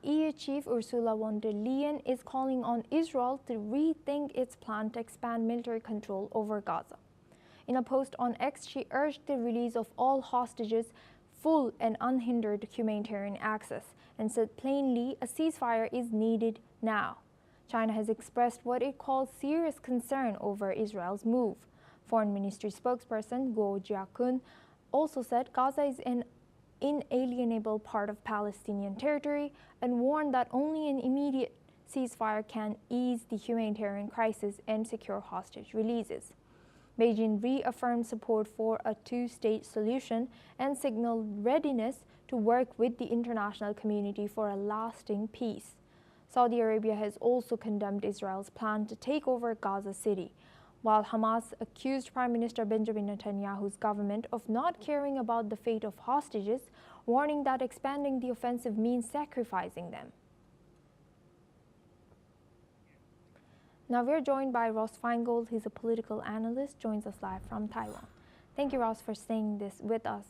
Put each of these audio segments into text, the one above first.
EU Chief Ursula von der Leyen is calling on Israel to rethink its plan to expand military control over Gaza. In a post on X, she urged the release of all hostages, full and unhindered humanitarian access, and said plainly a ceasefire is needed now. China has expressed what it calls serious concern over Israel's move. Foreign Ministry spokesperson Go Jiakun also said Gaza is an inalienable part of Palestinian territory and warned that only an immediate ceasefire can ease the humanitarian crisis and secure hostage releases. Beijing reaffirmed support for a two-state solution and signaled readiness to work with the international community for a lasting peace. Saudi Arabia has also condemned Israel's plan to take over Gaza City, while Hamas accused Prime Minister Benjamin Netanyahu's government of not caring about the fate of hostages, warning that expanding the offensive means sacrificing them. Now we're joined by Ross Feingold. He's a political analyst, joins us live from Taiwan. Thank you, Ross, for staying with us.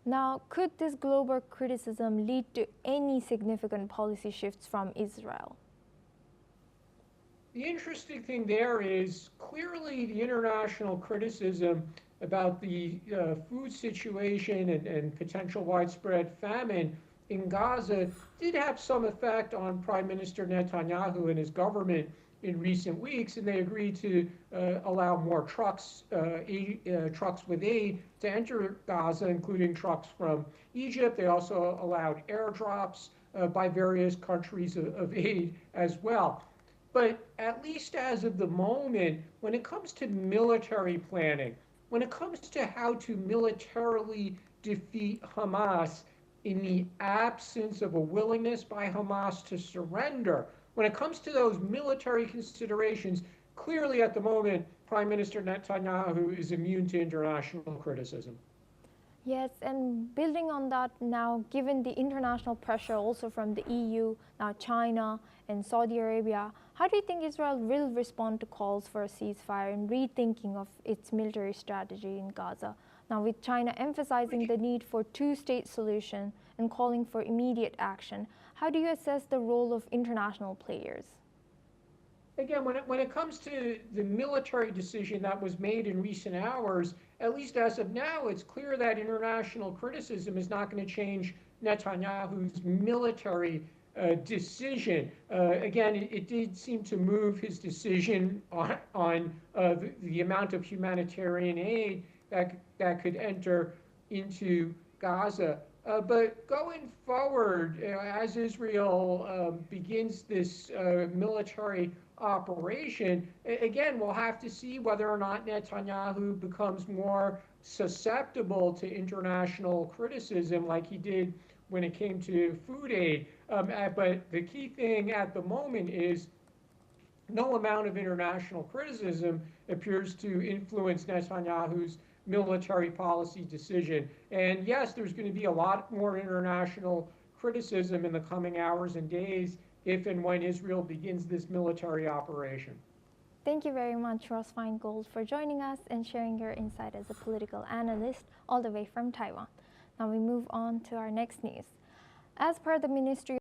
Now, could this global criticism lead to any significant policy shifts from Israel? The interesting thing there is clearly the international criticism about the food situation and potential widespread famine in Gaza did have some effect on Prime Minister Netanyahu and his government in recent weeks, and they agreed to allow more trucks with aid to enter Gaza, including trucks from Egypt. They also allowed airdrops by various countries of aid as well. But at least as of the moment, when it comes to military planning, when it comes to how to militarily defeat Hamas in the absence of a willingness by Hamas to surrender, when it comes to those military considerations, clearly at the moment, Prime Minister Netanyahu is immune to international criticism. Yes, and building on that now, given the international pressure also from the EU, now China and Saudi Arabia, how do you think Israel will respond to calls for a ceasefire and rethinking of its military strategy in Gaza? Now, with China emphasizing the need for two-state solution and calling for immediate action, how do you assess the role of international players? Again, when it comes to the military decision that was made in recent hours, at least as of now, it's clear that international criticism is not going to change Netanyahu's military decision. Again, it did seem to move his decision on the amount of humanitarian aid that could enter into Gaza. But going forward, as Israel begins this military operation, again, we'll have to see whether or not Netanyahu becomes more susceptible to international criticism like he did when it came to food aid. But the key thing at the moment is no amount of international criticism appears to influence Netanyahu's military policy decision. And yes, there's going to be a lot more international criticism in the coming hours and days if and when Israel begins this military operation. Thank you very much, Ross Feingold, for joining us and sharing your insight as a political analyst all the way from Taiwan. Now we move on to our next news. As per the Ministry